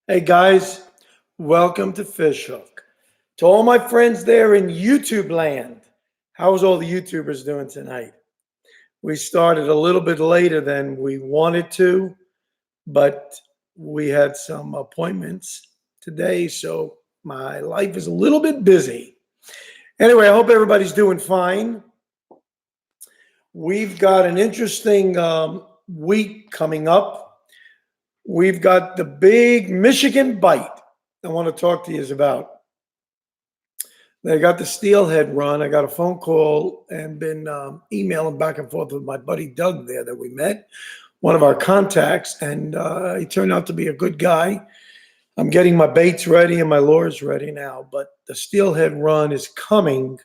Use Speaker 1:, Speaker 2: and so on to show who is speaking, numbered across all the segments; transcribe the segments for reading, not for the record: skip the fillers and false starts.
Speaker 1: Hey guys, welcome to Fish Hook. To all my friends there in YouTube land, how's all the YouTubers doing tonight? We started a little bit later than we wanted to, but we had some appointments today, so my life is a little bit busy. Anyway, I hope everybody's doing fine. We've got an interesting week coming up. We've got the big Michigan bite I want to talk to you about. They got the steelhead run. I got a phone call and been emailing back and forth with my buddy Doug there that we met, one of our contacts, and he turned out to be a good guy. I'm getting my baits ready and my lures ready now, but the steelhead run is going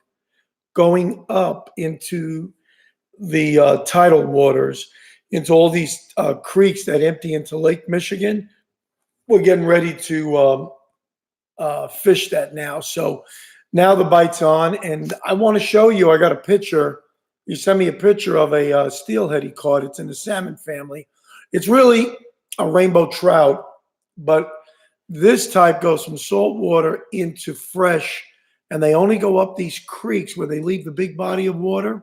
Speaker 1: up into the tidal waters, into all these creeks that empty into Lake Michigan. We're getting ready to fish that now. So now the bite's on, and I want to show you. I got a picture. You sent me a picture of a steelhead he caught. It's in the salmon family. It's really a rainbow trout, but this type goes from salt water into fresh, and they only go up these creeks where they leave the big body of water,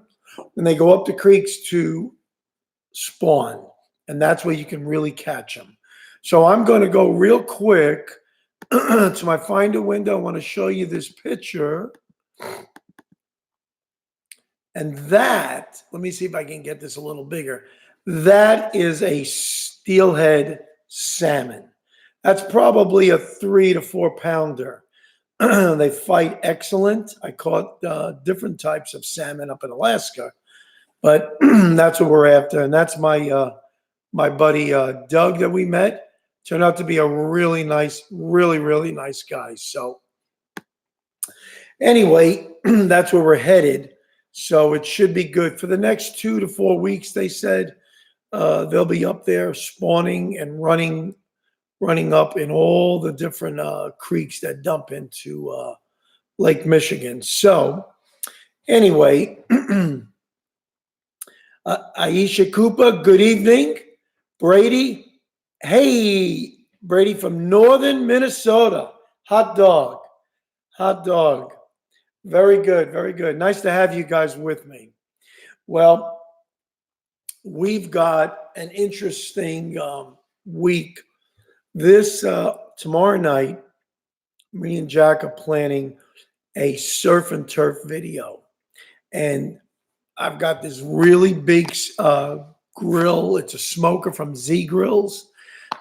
Speaker 1: and they go up the creeks to spawn, and that's where you can really catch them. So I'm going to go real quick to my finder window. I want to show you this picture. And that, let me see if I can get this a little bigger. That is a steelhead salmon. That's probably a 3 to 4 pounder. They fight excellent. I caught different types of salmon up in Alaska, but that's what we're after. And that's my buddy Doug that we met. Turned out to be a really nice, really nice guy. So anyway, that's where we're headed. So it should be good. For the next 2 to 4 weeks, they said they'll be up there spawning and running up in all the different creeks that dump into Lake Michigan. So anyway, Aisha Cooper, good evening. Brady, hey, Brady from northern Minnesota. Hot dog. Very good. Nice to have you guys with me. Well, we've got an interesting week. This tomorrow night, me and Jack are planning a surf and turf video. And I've got this really big grill. It's a smoker from Z Grills.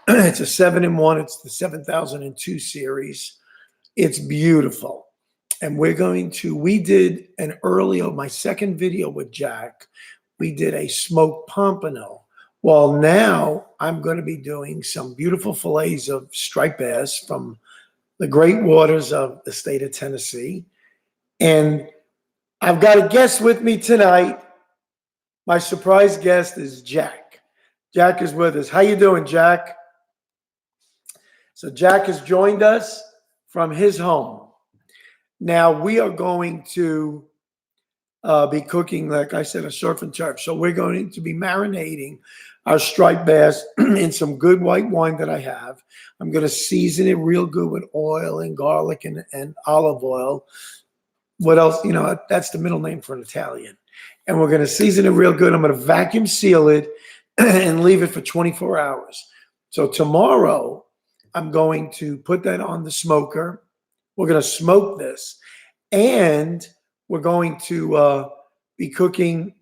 Speaker 1: It's a 7-in-1. It's the 7002 series. It's beautiful. And we did an earlier, my second video with Jack, we did a smoked pompano. Well, now I'm going to be doing some beautiful fillets of striped bass from the great waters of the state of Tennessee. And I've got a guest with me tonight. My surprise guest is Jack. Jack is with us. How you doing, Jack? So Jack has joined us from his home. Now we are going to be cooking, like I said, a surf and turf. So we're going to be marinating our striped bass in some good white wine that I have. I'm going to season it real good with oil and garlic and olive oil. What else? You know, that's the middle name for an Italian. And we're going to season it real good. I'm going to vacuum seal it and leave it for 24 hours. So tomorrow, I'm going to put that on the smoker. We're going to smoke this. And we're going to be cooking.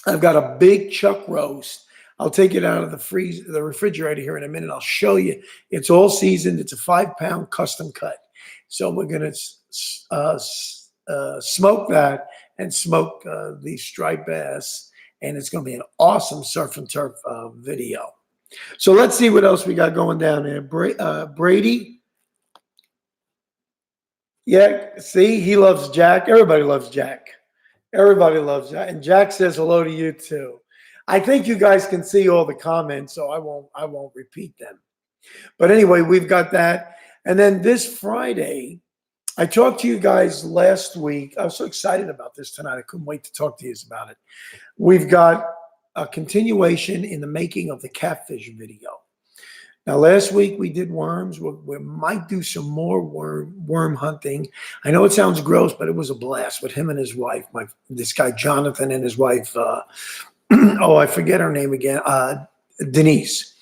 Speaker 1: I've got a big chuck roast. I'll take it out of the refrigerator here in a minute. I'll show you. It's all seasoned. It's a 5-pound custom cut. So we're going to smoke that and smoke the striped bass. And it's going to be an awesome surf and turf video. So let's see what else we got going down there. Brady. Yeah, see, he loves Jack. Everybody loves Jack. And Jack says hello to you too. I think you guys can see all the comments, so I won't repeat them. But anyway, we've got that. And then this Friday, I talked to you guys last week. I was so excited about this tonight. I couldn't wait to talk to you about it. We've got a continuation in the making of the catfish video. Now, last week we did worms. We might do some more worm hunting. I know it sounds gross, but it was a blast with him and his wife. This guy Jonathan and his wife. Oh, I forget her name again. Denise.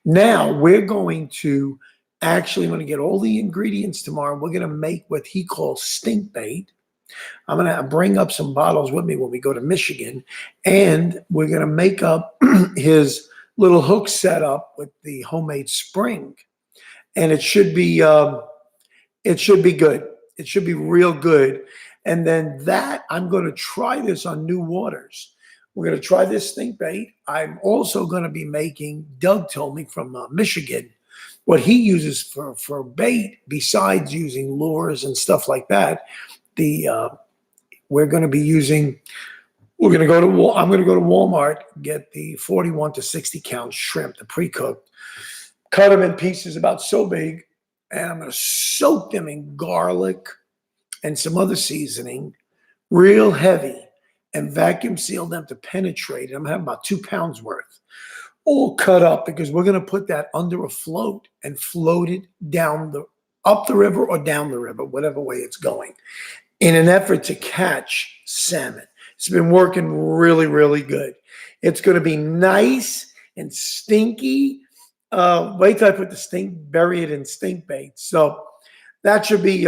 Speaker 1: Now we're going to get all the ingredients tomorrow. We're going to make what he calls stink bait. I'm going to bring up some bottles with me when we go to Michigan, and we're going to make up his little hook setup with the homemade spring, and it should be good. It should be real good. And then I'm going to try this on new waters. We're going to try this stink bait. I'm also going to be making. Doug told me from Michigan what he uses for bait besides using lures and stuff like that. I'm going to go to Walmart, get the 41 to 60 count shrimp, the pre-cooked, cut them in pieces about so big, and I'm going to soak them in garlic and some other seasoning, real heavy, and vacuum seal them to penetrate it. I'm going to have about 2 pounds worth, all cut up, because we're going to put that under a float and float it up the river or down the river, whatever way it's going, in an effort to catch salmon. It's been working really, really good. It's going to be nice and stinky. Wait till I put bury it in stink bait. So that should be,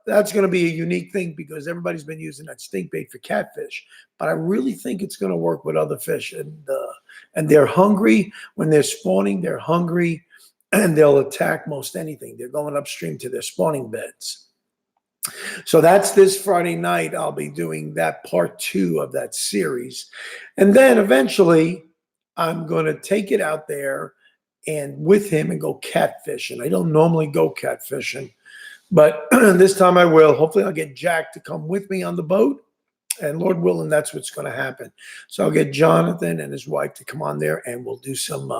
Speaker 1: that's going to be a unique thing, because everybody's been using that stink bait for catfish. But I really think it's going to work with other fish. And they're hungry. When they're spawning, they're hungry, and they'll attack most anything. They're going upstream to their spawning beds. So that's this Friday night. I'll be doing that part 2 of that series. And then eventually I'm going to take it out there and with him and go catfishing. I don't normally go catfishing, but this time I will. Hopefully I'll get Jack to come with me on the boat, and Lord willing, that's what's going to happen. So I'll get Jonathan and his wife to come on there, and we'll do some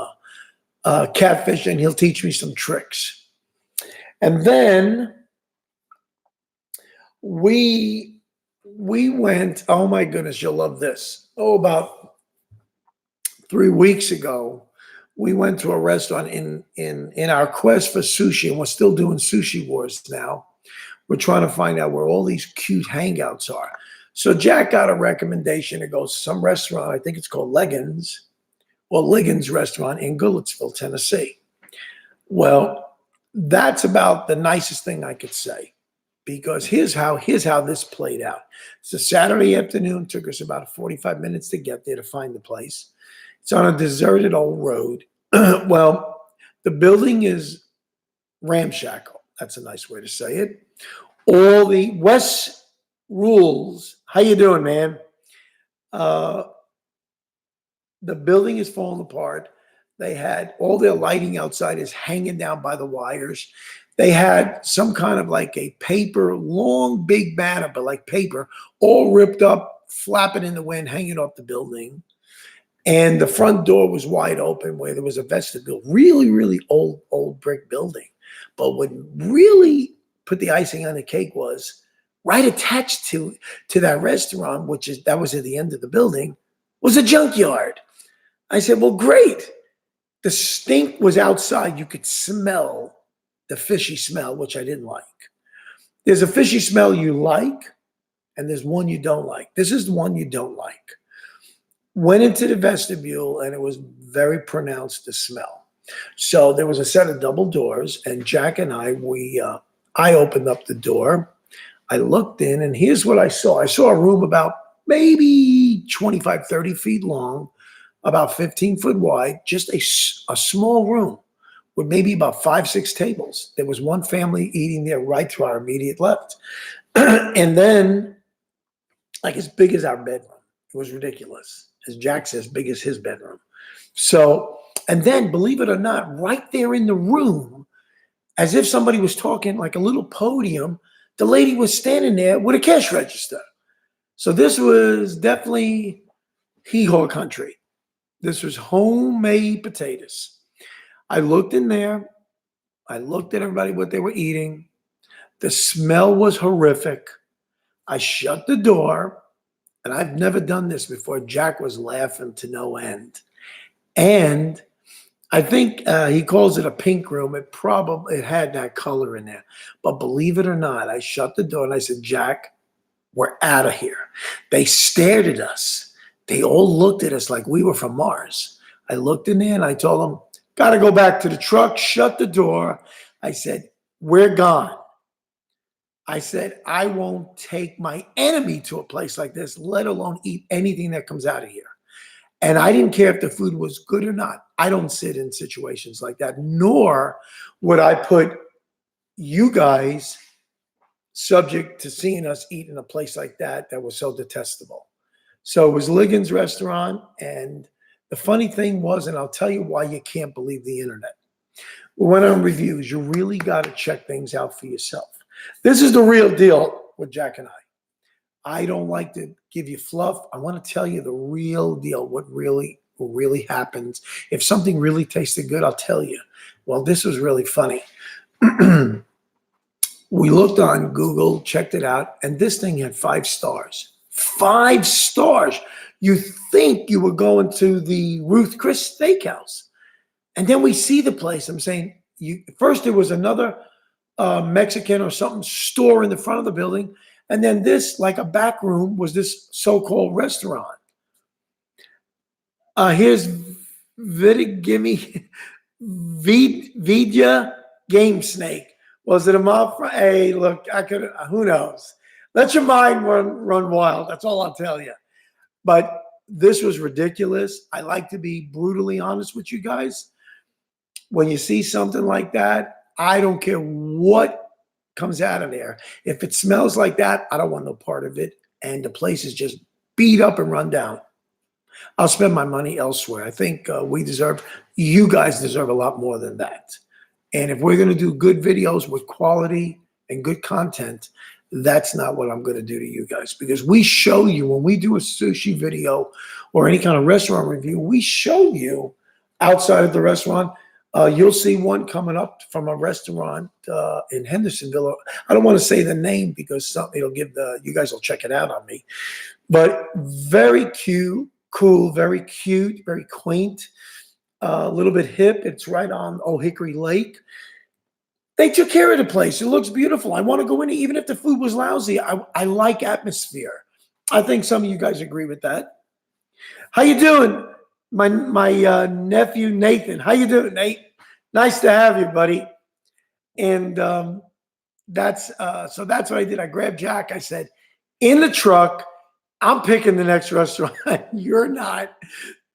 Speaker 1: catfishing. He'll teach me some tricks. And then we went, oh my goodness, you'll love this. About 3 weeks ago, we went to a restaurant in our quest for sushi, and we're still doing sushi wars now. We're trying to find out where all these cute hangouts are. So Jack got a recommendation to go to some restaurant, I think it's called Liggins Restaurant in Goodlettsville, Tennessee. Well, that's about the nicest thing I could say. Because here's how this played out. It's a Saturday afternoon. Took us about 45 minutes to get there to find the place. It's on a deserted old road. Well, the building is ramshackle. That's a nice way to say it. All the West rules. How you doing, man? The building is falling apart. They had all their lighting outside is hanging down by the wires. They had some kind of like a paper, long, big banner, but like paper, all ripped up, flapping in the wind, hanging off the building. And the front door was wide open where there was a vestibule. Really, really old brick building. But what really put the icing on the cake was right attached to that restaurant, that was at the end of the building, was a junkyard. I said, well, great. The stink was outside. You could smell the fishy smell, which I didn't like. There's a fishy smell you like, and there's one you don't like. This is the one you don't like. Went into the vestibule, and it was very pronounced, the smell. So there was a set of double doors, and Jack and I opened up the door. I looked in, and here's what I saw. I saw a room about maybe 25, 30 feet long, about 15 foot wide, just a small room with maybe about 5, 6 tables. There was one family eating there right to our immediate left. And then, like as big as our bedroom. It was ridiculous. As Jack says, big as his bedroom. So, and then, believe it or not, right there in the room, as if somebody was talking, like a little podium, the lady was standing there with a cash register. So this was definitely hee-haw country. This was homemade potatoes. I looked in there. I looked at everybody, what they were eating. The smell was horrific. I shut the door, and I've never done this before. Jack was laughing to no end. And I think he calls it a pink room. It had that color in there. But believe it or not, I shut the door and I said, Jack, we're out of here. They stared at us. They all looked at us like we were from Mars. I looked in there and I told them, got to go back to the truck, shut the door. I said, we're gone. I said, I won't take my enemy to a place like this, let alone eat anything that comes out of here. And I didn't care if the food was good or not. I don't sit in situations like that, nor would I put you guys subject to seeing us eat in a place like that that was so detestable. So it was Ligon's restaurant. And the funny thing was, and I'll tell you why you can't believe the internet. We went on reviews. You really got to check things out for yourself. This is the real deal with Jack and I. I don't like to give you fluff. I want to tell you the real deal, what really happens. If something really tasted good, I'll tell you. Well, this was really funny. We looked on Google, checked it out, and this thing had 5 stars. 5 stars. You think you were going to the Ruth Chris Steakhouse. And then we see the place. I'm saying, first there was another Mexican or something store in the front of the building. And then this, like a back room, was this so-called restaurant. Here's Vidya Game Snake. Was it a mouth? Hey, look, who knows? Let your mind run wild. That's all I'll tell you. But this was ridiculous. I like to be brutally honest with you guys. When you see something like that, I don't care what comes out of there. If it smells like that, I don't want no part of it. And the place is just beat up and run down. I'll spend my money elsewhere. I think you guys deserve a lot more than that. And if we're going to do good videos with quality and good content, that's not what I'm going to do to you guys. Because we show you, when we do a sushi video or any kind of restaurant review, we show you outside of the restaurant. You'll see one coming up from a restaurant in Hendersonville. I don't want to say the name because it'll give you guys will check it out on me. But very cute, cool, very cute, very quaint, a little bit hip. It's right on Old Hickory Lake. They took care of the place. It looks beautiful. I want to go in, even if the food was lousy. I like atmosphere. I think some of you guys agree with that. How you doing? My nephew Nathan. How you doing, Nate? Nice to have you, buddy. And that's what I did. I grabbed Jack. I said, in the truck, I'm picking the next restaurant. You're not.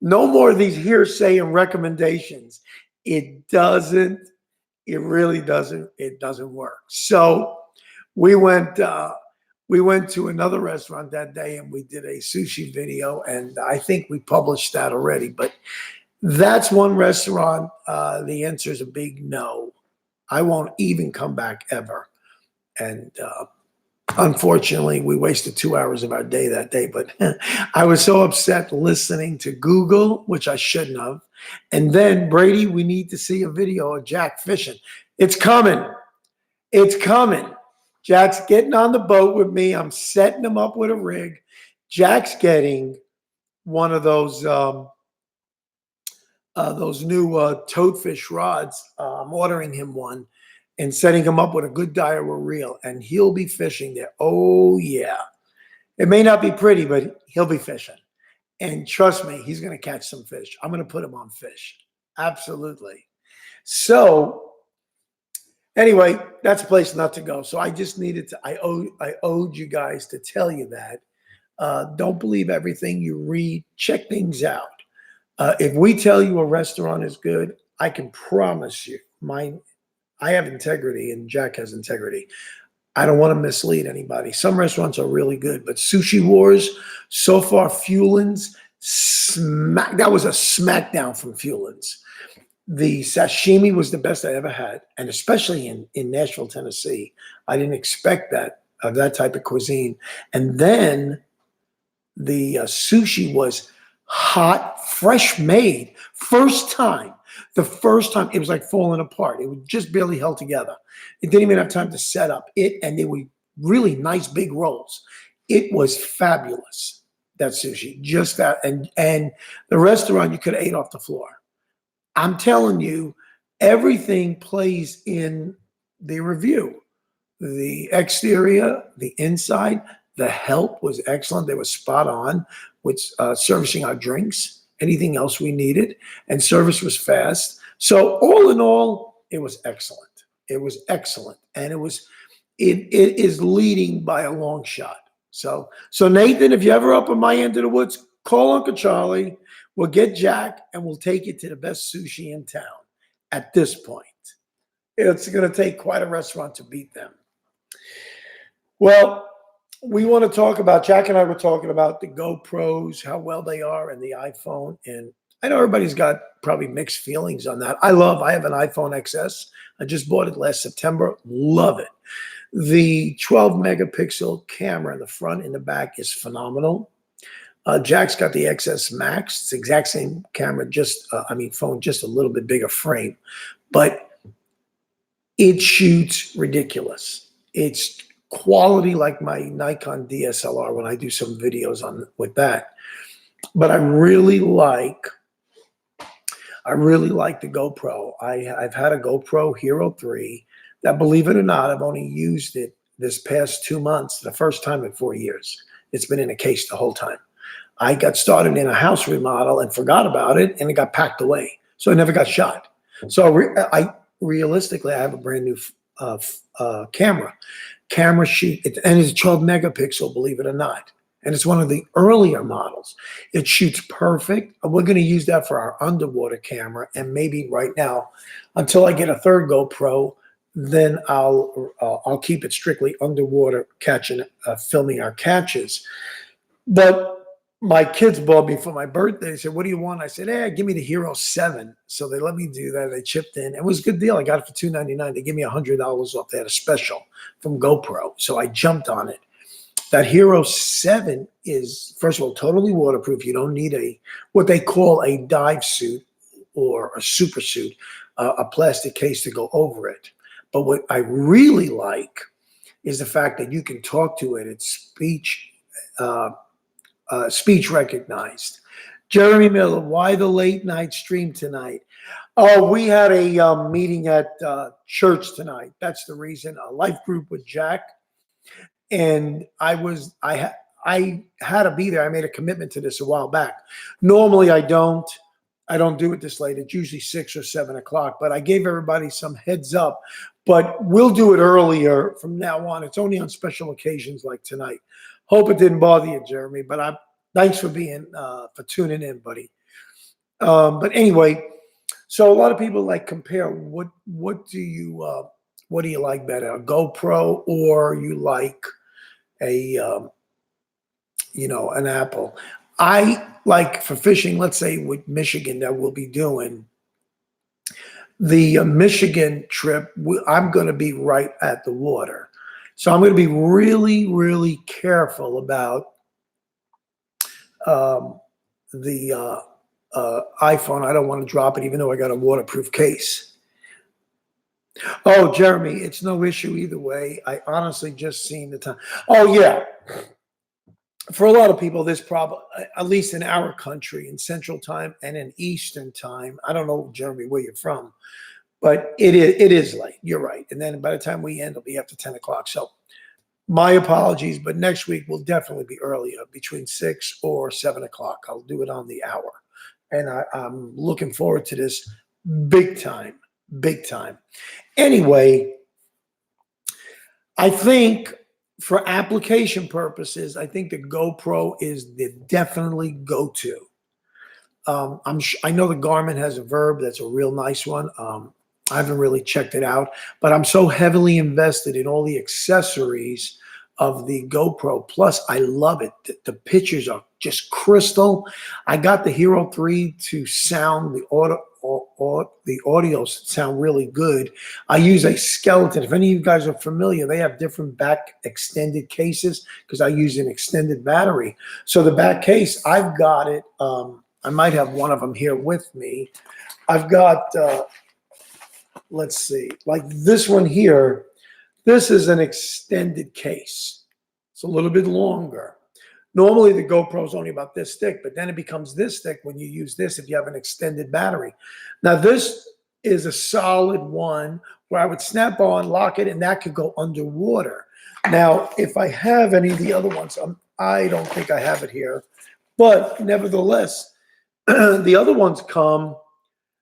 Speaker 1: No more of these hearsay and recommendations. It really doesn't. It doesn't work. So we went to another restaurant that day and we did a sushi video, and I think we published that already. But that's one restaurant. The answer is a big no. I won't even come back ever. And unfortunately, we wasted 2 hours of our day that day. But I was so upset listening to Google, which I shouldn't have. And then, Brady, we need to see a video of Jack fishing. It's coming. It's coming. Jack's getting on the boat with me. I'm setting him up with a rig. Jack's getting one of those new toadfish rods. I'm ordering him one and setting him up with a good Daiwa reel, and he'll be fishing there. Oh, yeah. It may not be pretty, but he'll be fishing. And trust me, he's going to catch some fish. I'm going to put him on fish. Absolutely. So anyway, that's a place not to go. So I just needed to, I owed you guys to tell you that. Don't believe everything you read. Check things out. If we tell you a restaurant is good, I can promise you, I have integrity and Jack has integrity. I don't want to mislead anybody. Some restaurants are really good, but Sushi Wars, so far, Fuelin's, that was a smackdown from Fuelin's. The sashimi was the best I ever had, and especially in Nashville, Tennessee. I didn't expect that type of cuisine. And then the sushi was hot, fresh made, first time. The first time, it was like falling apart. It was just barely held together. It didn't even have time to set up. And they were really nice big rolls. It was fabulous, that sushi. Just that. And the restaurant, you could have ate off the floor. I'm telling you, everything plays in the review. The exterior, the inside, the help was excellent. They were spot on with servicing our drinks, anything else we needed, and service was fast. So all in all, it was excellent. It was excellent, and it is leading by a long shot. So Nathan, if you're ever up in my end of the woods, call Uncle Charlie. We'll get Jack, and we'll take you to the best sushi in town. At this point, it's going to take quite a restaurant to beat them. Well, we want to talk about, Jack and I were talking about the GoPros, how well they are, and the iPhone. And I know everybody's got probably mixed feelings on that. I have an iPhone XS. I just bought it last September. Love it. The 12 megapixel camera in the front and the back is phenomenal. Jack's got the XS Max. It's the exact same camera, phone, just a little bit bigger frame. But it shoots ridiculous. It's quality like my Nikon DSLR when I do some videos with that. But I really like the GoPro. I've had a GoPro Hero 3 that, believe it or not, I've only used it this past 2 months, the first time in 4 years. It's been in a case the whole time. I got started in a house remodel and forgot about it, and it got packed away. So I never got shot. So realistically, I have a brand new camera. Camera shoot, and it's 12 megapixel, believe it or not. And it's one of the earlier models. It shoots perfect. We're going to use that for our underwater camera, and maybe right now, until I get a third GoPro, then I'll keep it strictly underwater, filming our catches. But my kids bought me for my birthday. They said, "What do you want?" I said, "Hey, give me the Hero 7." So they let me do that. They chipped in. It was a good deal. I got it for $299. They gave me $100 off. They had a special from GoPro. So I jumped on it. That Hero 7 is, first of all, totally waterproof. You don't need what they call a dive suit or a super suit, a plastic case to go over it. But what I really like is the fact that you can talk to it. It's speech recognized. Jeremy Miller, why the late night stream tonight? Oh, we had a meeting at church tonight. That's the reason. A life group with Jack, and I had to be there. I made a commitment to this a while back. Normally, I don't do it this late. It's usually 6 or 7 o'clock. But I gave everybody some heads up. But we'll do it earlier from now on. It's only on special occasions like tonight. Hope it didn't bother you, Jeremy, but thanks for tuning in, buddy. But anyway, so a lot of people compare what do you like better, a GoPro or you like an Apple? I like for fishing, let's say with Michigan that we'll be doing. The Michigan trip, I'm going to be right at the water. So I'm going to be really, really careful about the iPhone. I don't want to drop it, even though I got a waterproof case. Oh, Jeremy, it's no issue either way. I honestly just seen the time. Oh, yeah. For a lot of people, this problem, at least in our country, in Central Time and in Eastern Time, I don't know, Jeremy, where you're from, but it is late. You're right. And then by the time we end, it'll be after 10 o'clock. So my apologies, but next week will definitely be earlier, between 6 or 7 o'clock. I'll do it on the hour. And I'm looking forward to this big time, big time. Anyway, I think for application purposes, I think the GoPro is the definitely go-to. I know the Garmin has a Verb. That's a real nice one. I haven't really checked it out, but I'm so heavily invested in all the accessories of the GoPro. Plus, I love it. The pictures are just crystal. I got the Hero 3 to sound the audio sound really good. I use a skeleton. If any of you guys are familiar, they have different back extended cases because I use an extended battery. So the back case, I've got it. I might have one of them here with me. I've got, let's see, like this one here. This is an extended case. It's a little bit longer. Normally the GoPro is only about this thick, but then it becomes this thick when you use this if you have an extended battery. Now this is a solid one where I would snap on, lock it, and that could go underwater. Now, if I have any of the other ones, I don't think I have it here, but nevertheless, the other ones come,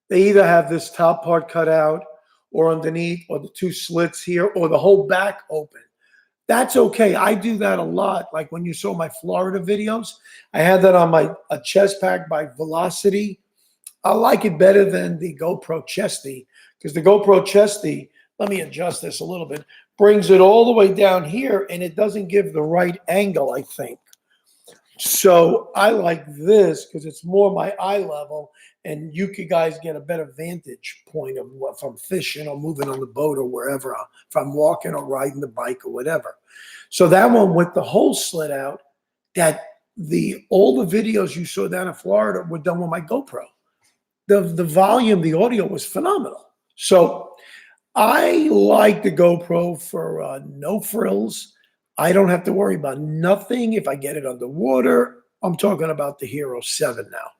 Speaker 1: they either have this top part cut out or underneath, or the two slits here, or the whole back open. That's okay. I do that a lot. Like when you saw my Florida videos, I had that on a chest pack by Velocity. I like it better than the GoPro Chesty, because the GoPro Chesty, let me adjust this a little bit, brings it all the way down here, and it doesn't give the right angle, I think. So I like this because it's more my eye level, and you guys get a better vantage point of what, if I'm fishing or moving on the boat or wherever, if I'm walking or riding the bike or whatever. So that one with the whole slit out, all the videos you saw down in Florida were done with my GoPro. The volume, the audio was phenomenal. So I like the GoPro for no frills. I don't have to worry about nothing if I get it underwater. I'm talking about the Hero 7 now,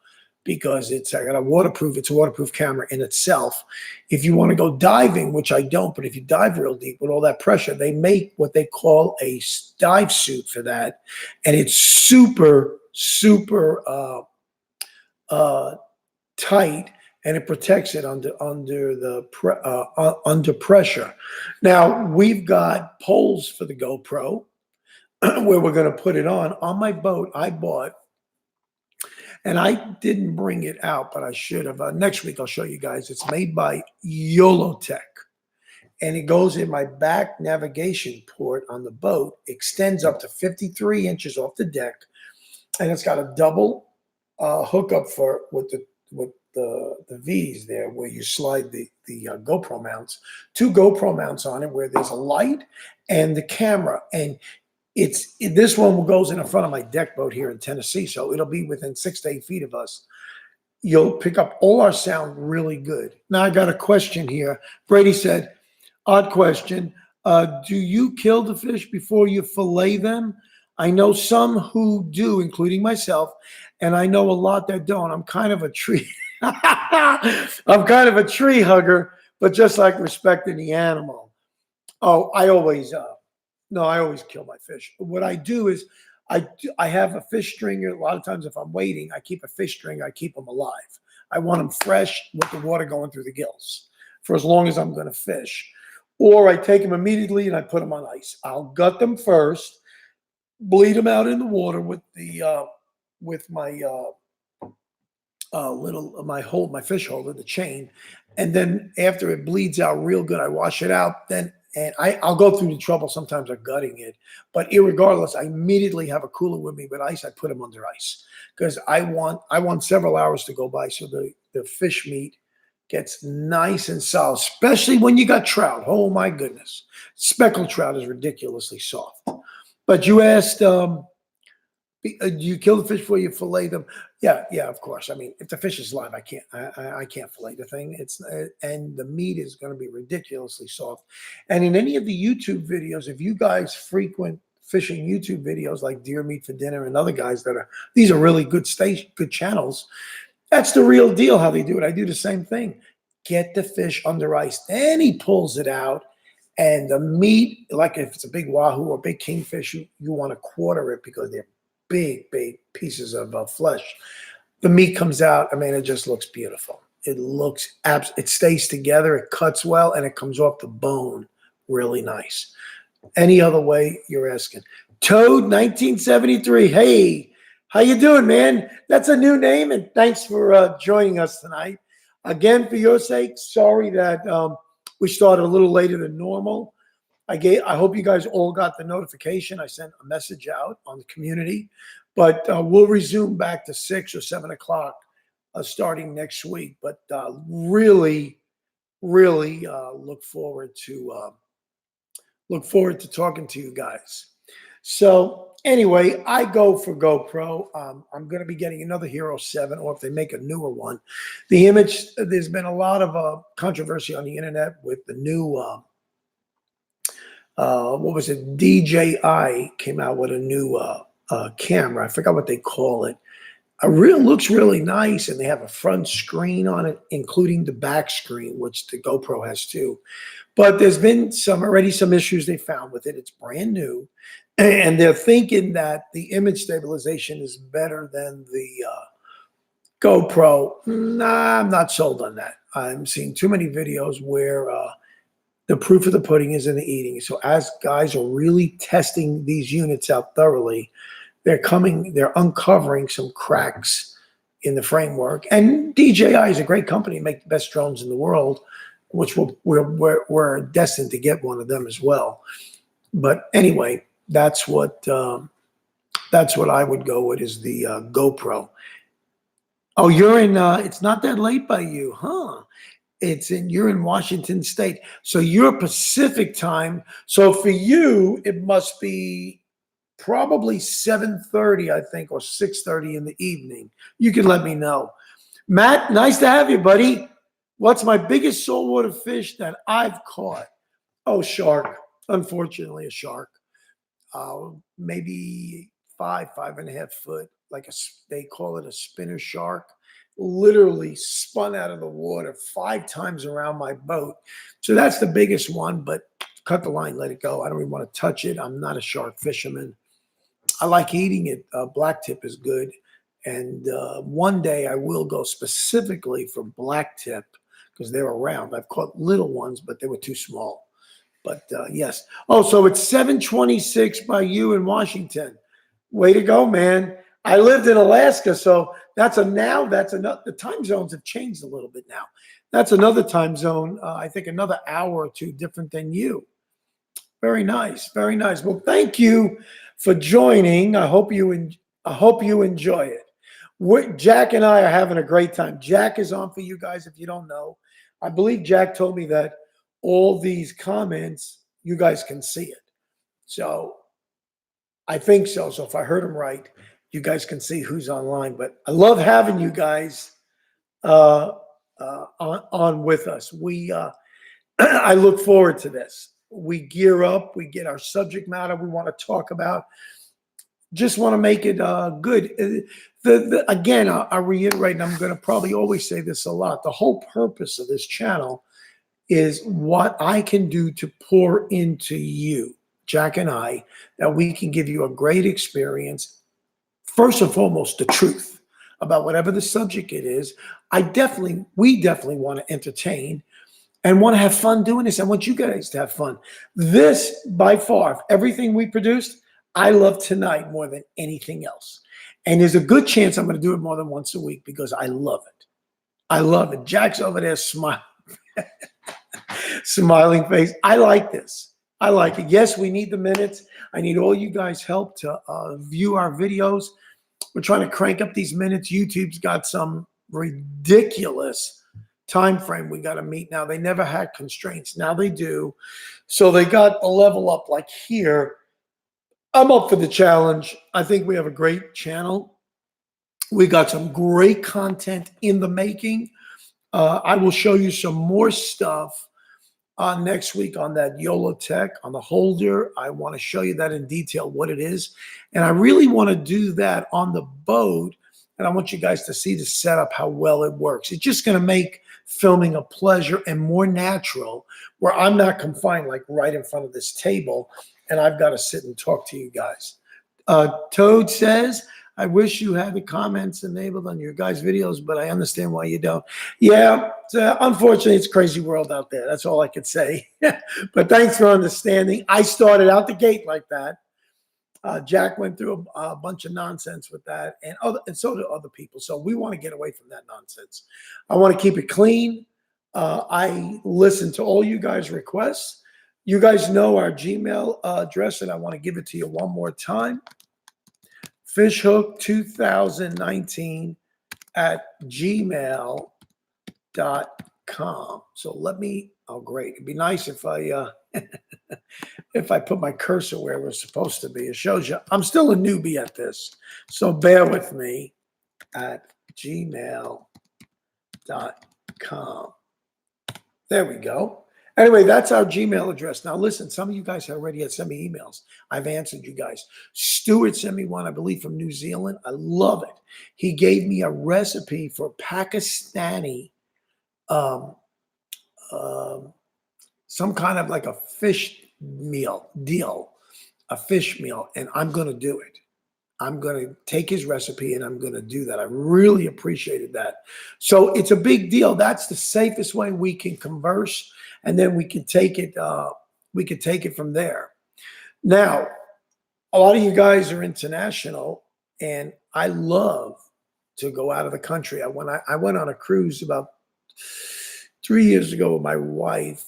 Speaker 1: because it's a waterproof camera in itself. If you want to go diving, which I don't, but if you dive real deep with all that pressure, they make what they call a dive suit for that. And it's super, super tight, and it protects it under pressure. Now we've got poles for the GoPro where we're going to put it on my boat. I bought, and I didn't bring it out, but I should have. Next week I'll show you guys. It's made by YOLOtech, and it goes in my back navigation port on the boat. Extends up to 53 inches off the deck, and it's got a double hookup with the V's there, where you slide the GoPro mounts. Two GoPro mounts on it, where there's a light and the camera, and this one goes in the front of my deck boat here in Tennessee, so it'll be within 6 to 8 feet of us. You'll pick up all our sound really good. Now I got a question here. Brady said, odd question. Do you kill the fish before you fillet them? I know some who do, including myself, and I know a lot that don't. I'm kind of a tree. I'm kind of a tree hugger, but just like respecting the animal. Oh, I always kill my fish. What I do is I have a fish stringer. A lot of times if I'm waiting, I keep a fish stringer. I keep them alive. I want them fresh with the water going through the gills for as long as I'm going to fish. Or I take them immediately and I put them on ice. I'll gut them first, bleed them out in the water with my fish holder, the chain, and then after it bleeds out real good, I wash it out. And I'll go through the trouble sometimes of gutting it, but irregardless, I immediately have a cooler with me with ice. I put them under ice because I want several hours to go by so the fish meat gets nice and solid, especially when you got trout. Oh my goodness, speckled trout is ridiculously soft. But you asked, do you kill the fish before you fillet them? Yeah, of course. I mean, if the fish is live, I can't fillet the thing. And the meat is going to be ridiculously soft. And in any of the YouTube videos, if you guys frequent fishing YouTube videos like Deer Meat for Dinner and other guys these are really good channels. That's the real deal how they do it. I do the same thing. Get the fish under ice. Then he pulls it out. And the meat, like if it's a big wahoo or big kingfish, you want to quarter it because they're big pieces of flesh. The meat comes out. I mean, it just looks beautiful. It stays together. It cuts well, and it comes off the bone really nice. Any other way, you're asking. Toad 1973. Hey, how you doing, man? That's a new name, and thanks for joining us tonight. Again, for your sake, sorry that we started a little later than normal. I hope you guys all got the notification. I sent a message out on the community, but we'll resume back to 6 or 7 o'clock starting next week. But really look forward to talking to you guys. So anyway, I go for GoPro. I'm going to be getting another Hero 7, or if they make a newer one. The image, there's been a lot of controversy on the internet with the new DJI came out with a new camera. I forgot what they call it. Looks really nice, and they have a front screen on it, including the back screen, which the GoPro has too. But there's been already some issues they found with it. It's brand new, and they're thinking that the image stabilization is better than the GoPro. Nah, I'm not sold on that. I'm seeing too many videos where the proof of the pudding is in the eating. So as guys are really testing these units out thoroughly, they're uncovering some cracks in the framework. And DJI is a great company, make the best drones in the world, which we're destined to get one of them as well. But anyway, that's what I would go with, is the GoPro. Oh, you're in. It's not that late by you, huh? You're in Washington State, so you're Pacific time. So for you, it must be probably 7:30, I think, or 6:30 in the evening. You can let me know. Matt, nice to have you, buddy. What's my biggest saltwater fish that I've caught? Oh, shark. Unfortunately, a shark. Maybe 5.5 foot, they call it a spinner shark. Literally spun out of the water 5 times around my boat. So that's the biggest one, but cut the line, let it go. I don't even want to touch it. I'm not a shark fisherman. I like eating it. Black tip is good. And one day I will go specifically for black tip because they're around. I've caught little ones, but they were too small. But yes. Oh, so it's 7:26 by you in Washington. Way to go, man. I lived in Alaska, so that's another. The time zones have changed a little bit now. That's another time zone. I think another hour or two different than you. Very nice, very nice. Well, thank you for joining. I hope you enjoy it. Jack and I are having a great time. Jack is on for you guys if you don't know. I believe Jack told me that all these comments, you guys can see it. So I think so. So if I heard him right, you guys can see who's online. But I love having you guys on with us. I look forward to this. We gear up. We get our subject matter we want to talk about. Just want to make it good. Again, I reiterate, and I'm going to probably always say this a lot. The whole purpose of this channel is what I can do to pour into you, Jack and I, that we can give you a great experience. First and foremost, the truth about whatever the subject it is. We definitely want to entertain and want to have fun doing this. I want you guys to have fun. This, by far, everything we produced, I love tonight more than anything else. And there's a good chance I'm going to do it more than once a week because I love it. I love it. Jack's over there smiling. Smiling face. I like this. I like it. Yes, we need the minutes. I need all you guys' help to view our videos. We're trying to crank up these minutes. YouTube's got some ridiculous time frame we got to meet now. They never had constraints. Now they do. So they got a level up like here. I'm up for the challenge. I think we have a great channel. We got some great content in the making. I will show you some more stuff next week on that YOLO Tech, on the holder. I want to show you that in detail, what it is. And I really want to do that on the boat. And I want you guys to see the setup, how well it works. It's just going to make filming a pleasure and more natural, where I'm not confined like right in front of this table and I've got to sit and talk to you guys. Toad says, I wish you had the comments enabled on your guys' videos, but I understand why you don't. Yeah, unfortunately, it's a crazy world out there. That's all I could say. But thanks for understanding. I started out the gate like that. Jack went through a bunch of nonsense with that, and so do other people. So we want to get away from that nonsense. I want to keep it clean. I listen to all you guys' requests. You guys know our Gmail address, and I want to give it to you one more time. Fishhook2019 at gmail.com. So oh great. It'd be nice if I if I put my cursor where it was supposed to be. It shows you I'm still a newbie at this. So bear with me at gmail.com. There we go. Anyway, that's our Gmail address. Now, listen, some of you guys already had sent me emails. I've answered you guys. Stuart sent me one, I believe, from New Zealand. I love it. He gave me a recipe for Pakistani, um, um, some kind of like a fish deal, a fish meal, and I'm going to do it. I'm going to take his recipe and I'm going to do that. I really appreciated that. So it's a big deal. That's the safest way we can converse, and then we can take it. We can take it from there. Now, a lot of you guys are international, and I love to go out of the country. I went on a cruise about 3 years ago with my wife.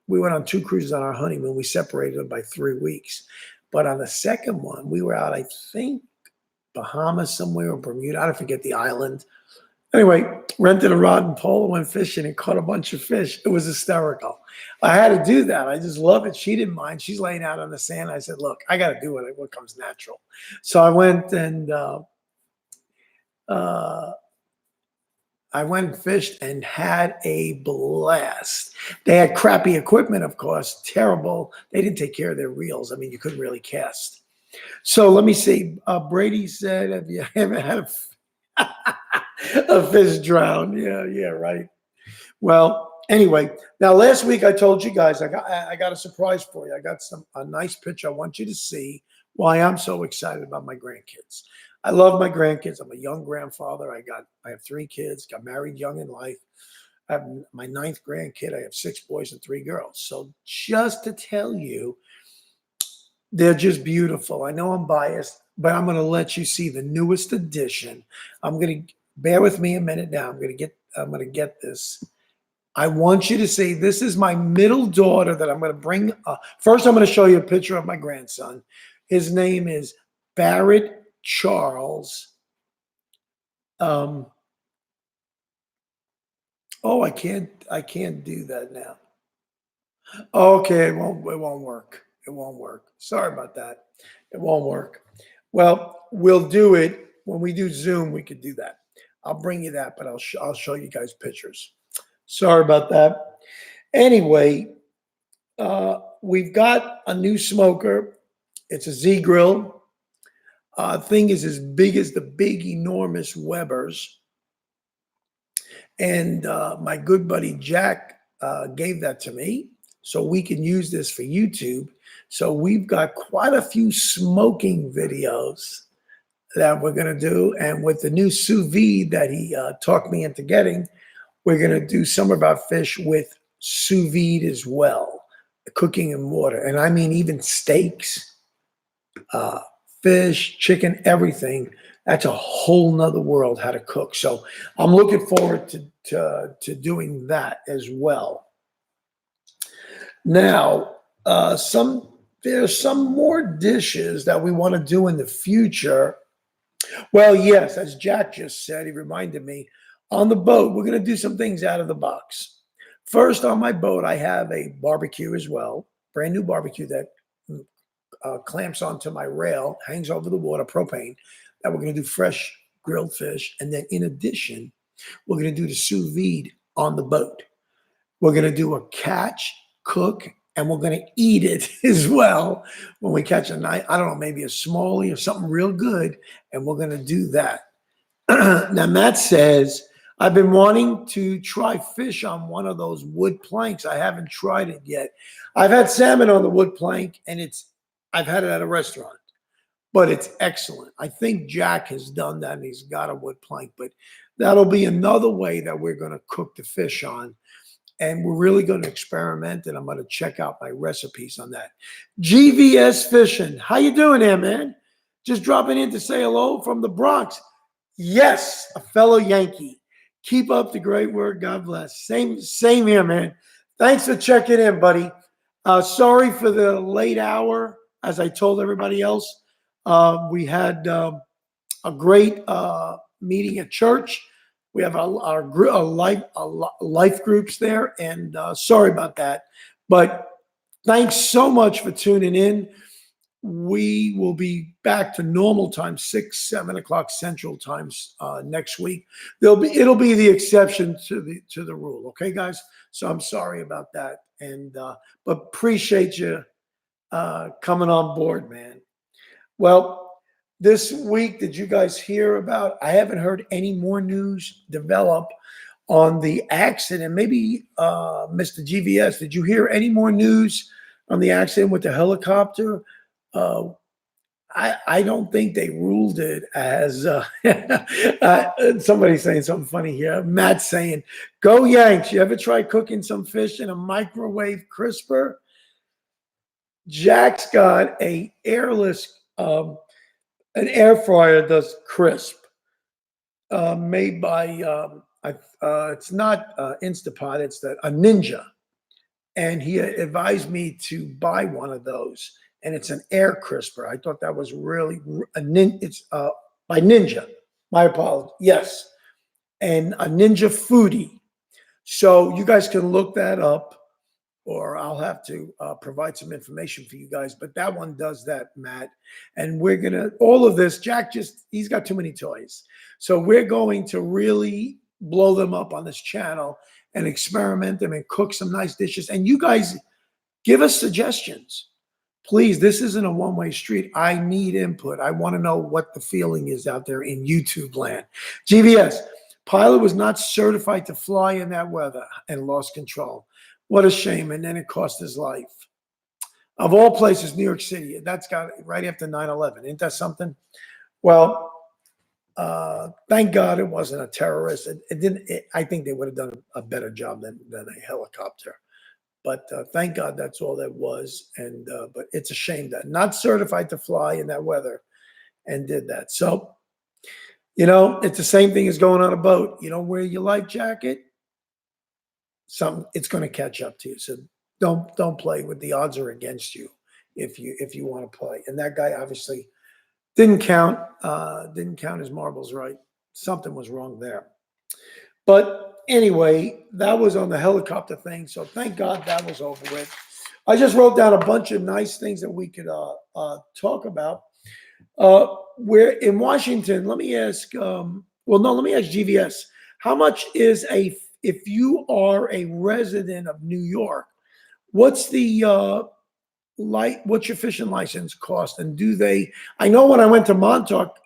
Speaker 1: We went on 2 cruises on our honeymoon. We separated by 3 weeks. But on the second one, we were out, I think, Bahamas somewhere, or Bermuda. I don't forget the island. Anyway, rented a rod and pole, went fishing, and caught a bunch of fish. It was hysterical. I had to do that. I just love it. She didn't mind. She's laying out on the sand. I said, look, I got to do what comes natural. So I went and fished and had a blast. They had crappy equipment, of course, terrible. They didn't take care of their reels. I mean, you couldn't really cast. So let me see. Brady said, have you ever had a fish drown? Yeah, right. Well, anyway, now last week I told you guys I got a surprise for you. I got a nice picture. I want you to see why I'm so excited about my grandkids. I love my grandkids. I'm a young grandfather. I have 3 kids, got married young in life. I have my 9th grandkid. I have 6 boys and 3 girls. So just to tell you, they're just beautiful. I know I'm biased, but I'm going to let you see the newest edition. I'm going to bear with me a minute now. I'm going to get this. I want you to see, this is my middle daughter that I'm going to bring. First, I'm going to show you a picture of my grandson. His name is Barrett Charles. Oh, I can't do that now. Okay, it won't work. It won't work. Sorry about that. It won't work. Well, we'll do it when we do Zoom. We could do that. I'll bring you that, but I'll show you guys pictures. Sorry about that. Anyway, we've got a new smoker. It's a Z grill. Thing is as big as the big, enormous Weber's. And my good buddy Jack gave that to me so we can use this for YouTube. So we've got quite a few smoking videos that we're going to do. And with the new sous vide that he talked me into getting, we're going to do some of our fish with sous vide as well, cooking in water. And I mean, even steaks, fish, chicken, everything. That's a whole nother world how to cook. So I'm looking forward to doing that as well. Now, there's some more dishes that we want to do in the future. Well, yes, as Jack just said, he reminded me, on the boat, we're going to do some things out of the box. First, on my boat, I have a barbecue as well, brand new barbecue that clamps onto my rail, hangs over the water, propane, that we're going to do fresh grilled fish. And then in addition, we're going to do the sous vide on the boat. We're going to do a catch, cook, and we're going to eat it as well when we catch a night. I don't know, maybe a smallie or something real good, and we're going to do that. Now, Matt says, I've been wanting to try fish on one of those wood planks. I haven't tried it yet. I've had salmon on the wood plank, and I've had it at a restaurant, but it's excellent. I think Jack has done that, and he's got a wood plank, but that'll be another way that we're going to cook the fish on. And we're really going to experiment, and I'm going to check out my recipes on that. GVS Fishing. How you doing there, man? Just dropping in to say hello from the Bronx. Yes, a fellow Yankee. Keep up the great work. God bless. Same here, man. Thanks for checking in, buddy. Sorry for the late hour. As I told everybody else, we had a great meeting at church. We have our life groups there, and sorry about that. But thanks so much for tuning in. we will be back to normal time, 7 o'clock Central times next week. It'll be the exception to the rule. Okay, guys. So I'm sorry about that, and but appreciate you coming on board, man. Well, this week, did you guys hear about? I haven't heard any more news develop on the accident. Maybe Mr. GVS, did you hear any more news on the accident with the helicopter? Uh, I don't think they ruled it as somebody's saying something funny here. Matt's saying, "Go Yanks! You ever try cooking some fish in a microwave crisper?" Jack's got a airless, an air fryer does crisp, made by it's not Instapot, it's a Ninja, and he advised me to buy one of those, and it's an air crisper. I thought that was really it's by Ninja. My apologies. Yes, and a Ninja Foodie. So you guys can look that up, or I'll have to provide some information for you guys. But that one does that, Matt. And we're going to, all of this, Jack he's got too many toys. So we're going to really blow them up on this channel and experiment them and cook some nice dishes. And you guys give us suggestions. Please, this isn't a one-way street. I need input. I want to know what the feeling is out there in YouTube land. GVS, pilot was not certified to fly in that weather and lost control. What a shame. And then it cost his life. Of all places, New York City. That's got right after 9/11. Ain't that something? Well, thank God it wasn't a terrorist. It didn't. I think they would have done a better job than a helicopter. But thank God that's all that was. And but it's a shame that not certified to fly in that weather and did that. So, it's the same thing as going on a boat. You don't wear your life jacket, it's going to catch up to you. So don't play with the odds are against you if you want to play. And that guy obviously didn't count his marbles right. Something was wrong there. But anyway, that was on the helicopter thing. So thank God that was over with. I just wrote down a bunch of nice things that we could talk about. We're in Washington. Let me ask. Let me ask GVS. How much is if you are a resident of New York? What's the what's your fishing license cost? And I know when I went to Montauk,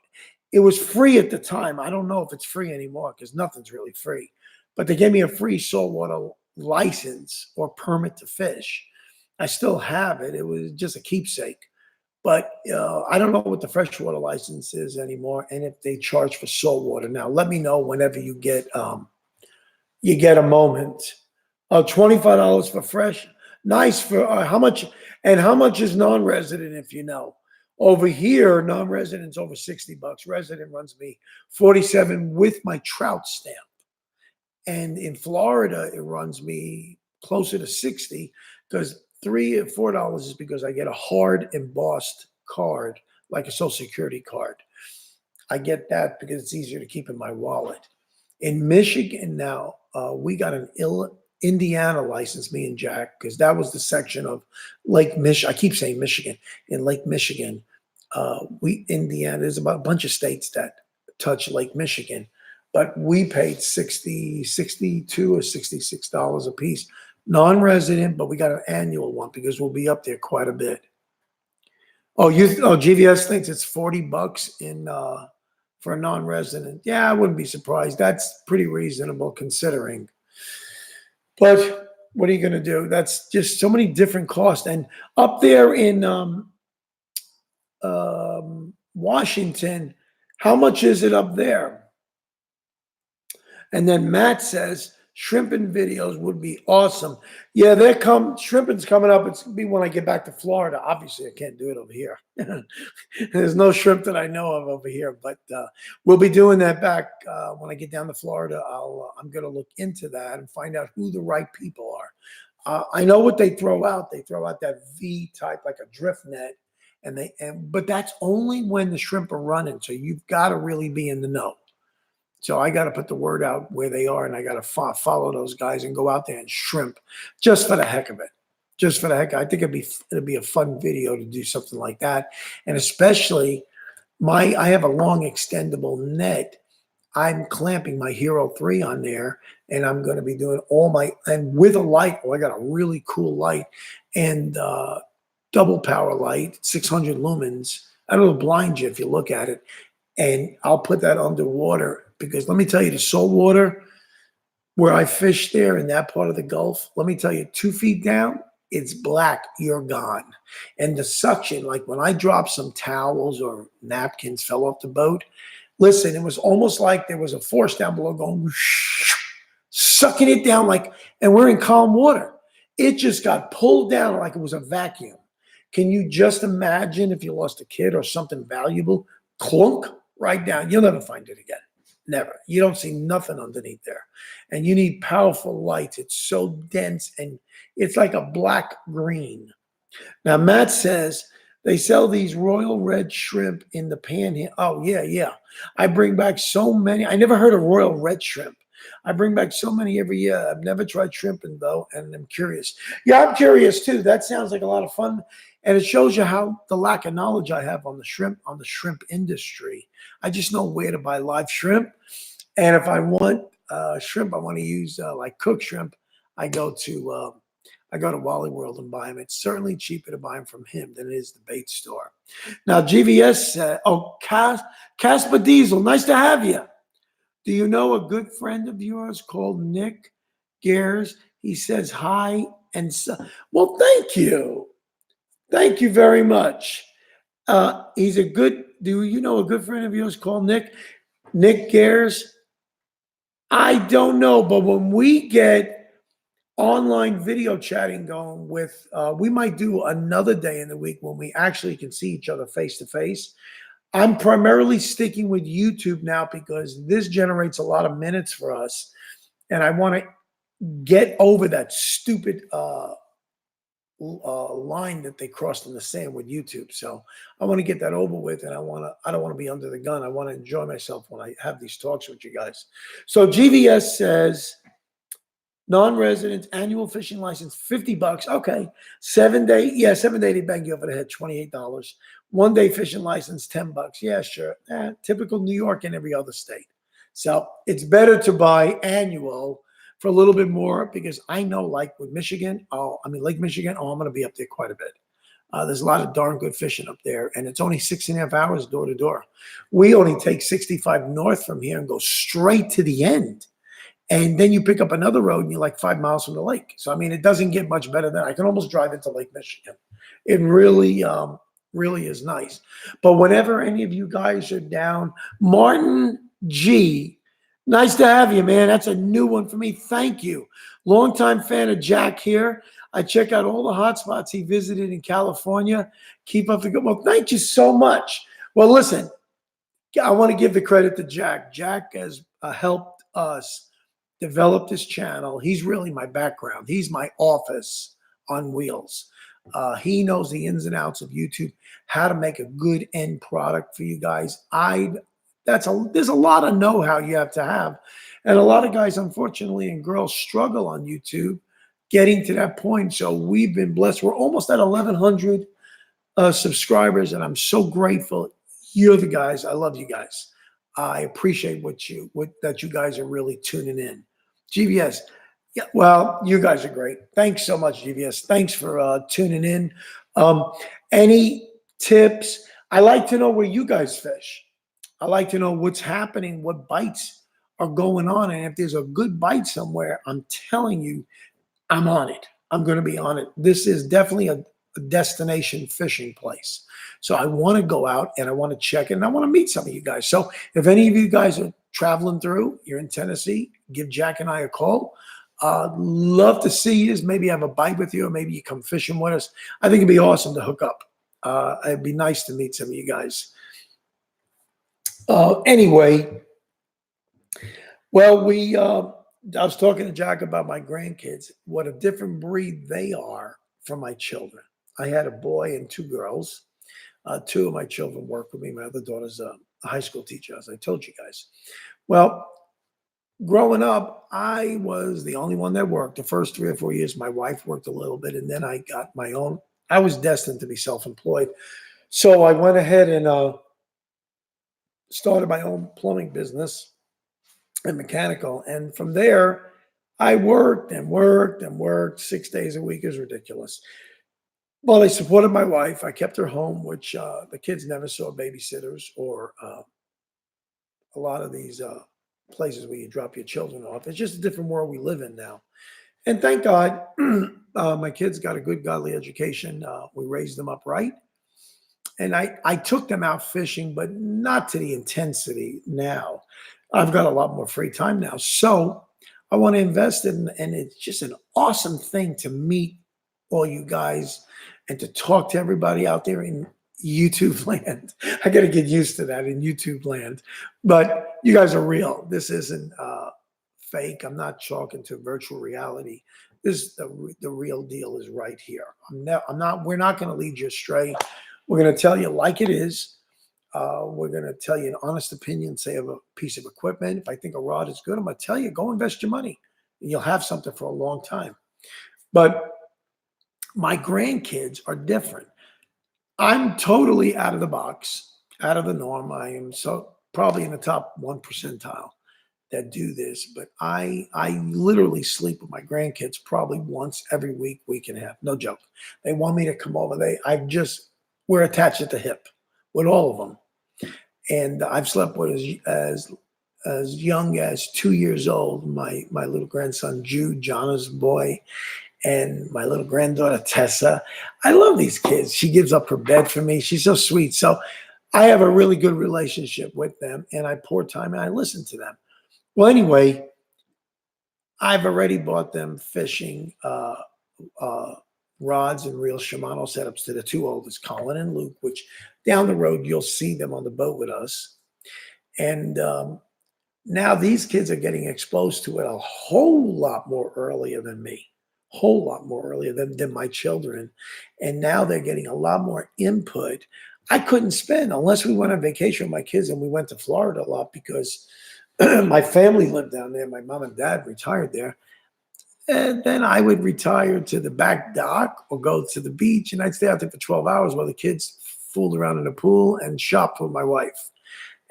Speaker 1: it was free at the time. I don't know if it's free anymore because nothing's really free. But they gave me a free saltwater license or permit to fish. I still have it. It was just a keepsake. But I don't know what the freshwater license is anymore, and if they charge for saltwater now. Let me know whenever you get a moment. $25 for fresh. Nice. For how much? And how much is non-resident, if you know? Over here, non-resident's over $60. Resident runs me $47 with my trout stamp. And in Florida, it runs me closer to $60 because $3 or $4 is because I get a hard embossed card, like a Social Security card. I get that because it's easier to keep in my wallet. In Michigan now, we got an Indiana license, me and Jack, because that was the section of Lake Michigan. I keep saying Michigan. In Lake Michigan, Indiana, there's about a bunch of states that touch Lake Michigan, but we paid $62 or $66 a piece. Non-resident, but we got an annual one because we'll be up there quite a bit. GVS thinks it's $40 for a non-resident. Yeah, I wouldn't be surprised. That's pretty reasonable considering. But what are you going to do? That's just so many different costs. And up there in Washington, how much is it up there? And then Matt says, shrimping videos would be awesome. Yeah, shrimping's coming up. It's going to be when I get back to Florida. Obviously, I can't do it over here. There's no shrimp that I know of over here, but we'll be doing that back when I get down to Florida. I'm going to look into that and find out who the right people are. I know what they throw out. They throw out that V type, like a drift net, but that's only when the shrimp are running. So you've got to really be in the know. So I got to put the word out where they are, and I got to follow those guys and go out there and shrimp just for the heck of it. just for the heck. I think it'd be a fun video to do something like that, and especially I have a long extendable net. I'm clamping my Hero 3 on there, and I'm going to be doing and with a light. Oh, I got a really cool light and double power light, 600 lumens. I don't know, blind you if you look at it. And I'll put that underwater because let me tell you, the salt water where I fish there in that part of the Gulf, let me tell you, 2 feet down, it's black, you're gone. And the suction, like when I dropped some towels or napkins fell off the boat, listen, it was almost like there was a force down below going, whoosh, sucking it down and we're in calm water. It just got pulled down like it was a vacuum. Can you just imagine if you lost a kid or something valuable? Clunk, right down. You'll never find it again. Never. You don't see nothing underneath there. And you need powerful lights. It's so dense and it's like a black green. Now, Matt says they sell these royal red shrimp in the panhandle. Oh, yeah. I bring back so many. I never heard of royal red shrimp. I bring back so many every year. I've never tried shrimping, though, and I'm curious. Yeah, I'm curious, too. That sounds like a lot of fun. And it shows you how the lack of knowledge I have on the shrimp industry. I just know where to buy live shrimp. And if I want shrimp, I want to use like cooked shrimp, I go to Wally World and buy them. It's certainly cheaper to buy them from him than it is the bait store. Now, GVS, Casper Diesel, nice to have you. Do you know a good friend of yours called Nick Gears? He says hi and so. Well, thank you. Thank you very much. Do you know a good friend of yours called Nick? Nick Gears? I don't know, but when we get online video chatting going we might do another day in the week when we actually can see each other face to face. I'm primarily sticking with YouTube now because this generates a lot of minutes for us. And I want to get over that stupid line that they crossed in the sand with YouTube. So I want to get that over with, and I don't want to be under the gun. I want to enjoy myself when I have these talks with you guys. So GVS says non-resident annual fishing license, $50. Okay. 7-day, yeah, 7-day they bang you over the head, $28. 1-day fishing license, $10. Yeah, sure. Typical New York and every other state. So it's better to buy annual for a little bit more because I know, like with Michigan, Lake Michigan, I'm going to be up there quite a bit. There's a lot of darn good fishing up there, and it's only 6.5 hours door to door. We only take 65 north from here and go straight to the end. And then you pick up another road and you're like 5 miles from the lake. So, it doesn't get much better than I can almost drive into Lake Michigan. It really, really is nice. But whenever any of you guys are down, Martin G, nice to have you, man. That's a new one for me. Thank you. Longtime fan of Jack here. I check out all the hot spots he visited in California. Keep up the good work. Thank you so much. Well, listen, I want to give the credit to Jack. Jack has helped us develop this channel. He's really my background. He's my office on wheels. He knows the ins and outs of YouTube, how to make a good end product for you guys. There's a lot of know-how you have to have. And a lot of guys, unfortunately, and girls struggle on YouTube getting to that point. So we've been blessed. We're almost at 1,100 subscribers, and I'm so grateful. You're the guys. I love you guys. I appreciate that you guys are really tuning in. GVS, yeah, well, you guys are great. Thanks so much, GVS. Thanks for tuning in. Any tips? I like to know where you guys fish. I like to know what's happening, what bites are going on. And if there's a good bite somewhere, I'm telling you, I'm on it. I'm going to be on it. This is definitely a destination fishing place. So I want to go out and I want to check it and I want to meet some of you guys. So if any of you guys are traveling through, you're in Tennessee, give Jack and I a call. Love to see you. Maybe have a bite with you or maybe you come fishing with us. I think it'd be awesome to hook up. It'd be nice to meet some of you guys. Anyway, well, I was talking to Jack about my grandkids, what a different breed they are from my children. I had a boy and 2 girls. 2 of my children work with me. My other daughter's a high school teacher, as I told you guys. Well, growing up, I was the only one that worked. The first 3 or 4 years, my wife worked a little bit, and then I got my own. I was destined to be self-employed. So I went ahead and started my own plumbing business and mechanical. And from there, I worked and worked and worked 6 days a week. Is ridiculous. Well, I supported my wife. I kept her home, which the kids never saw babysitters or a lot of these places where you drop your children off. It's just a different world we live in now. And thank God, my kids got a good godly education. We raised them up right. And I took them out fishing, but not to the intensity now. I've got a lot more free time now. So I want to invest in, and it's just an awesome thing to meet all you guys and to talk to everybody out there in YouTube land. I got to get used to that in YouTube land. But you guys are real. This isn't fake. I'm not talking to virtual reality. This the real deal is right here. We're not going to lead you astray. We're going to tell you like it is. We're going to tell you an honest opinion, say, of a piece of equipment. If I think a rod is good, I'm going to tell you, go invest your money. And you'll have something for a long time. But my grandkids are different. I'm totally out of the box, out of the norm. I am so probably in the top 1 percentile that do this, but I literally sleep with my grandkids probably once every week, week and a half. No joke. They want me to come over. We're attached at the hip with all of them. And I've slept with as young as 2 years old, my little grandson Jude, Jonna's boy, and my little granddaughter Tessa. I love these kids. She gives up her bed for me. She's so sweet. So I have a really good relationship with them, and I pour time and I listen to them. Well, anyway, I've already bought them fishing rods and reel Shimano setups to the two oldest, Colin and Luke, which down the road you'll see them on the boat with us. And now these kids are getting exposed to it a whole lot more earlier than me, whole lot more earlier than my children. And now they're getting a lot more input. I couldn't spend unless we went on vacation with my kids, and we went to Florida a lot because my family lived down there. My mom and dad retired there. And then I would retire to the back dock or go to the beach, and I'd stay out there for 12 hours while the kids fooled around in the pool and shopped with my wife.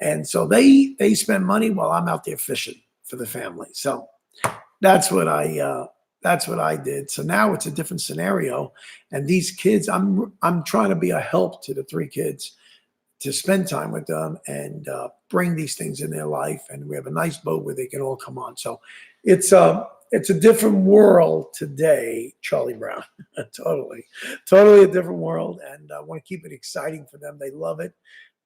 Speaker 1: And so they spend money while I'm out there fishing for the family. So that's what I did. So now it's a different scenario. And these kids, I'm trying to be a help to the three kids to spend time with them and bring these things in their life. And we have a nice boat where they can all come on. So it's a different world today, Charlie Brown. Totally a different world. And I want to keep it exciting for them. They love it.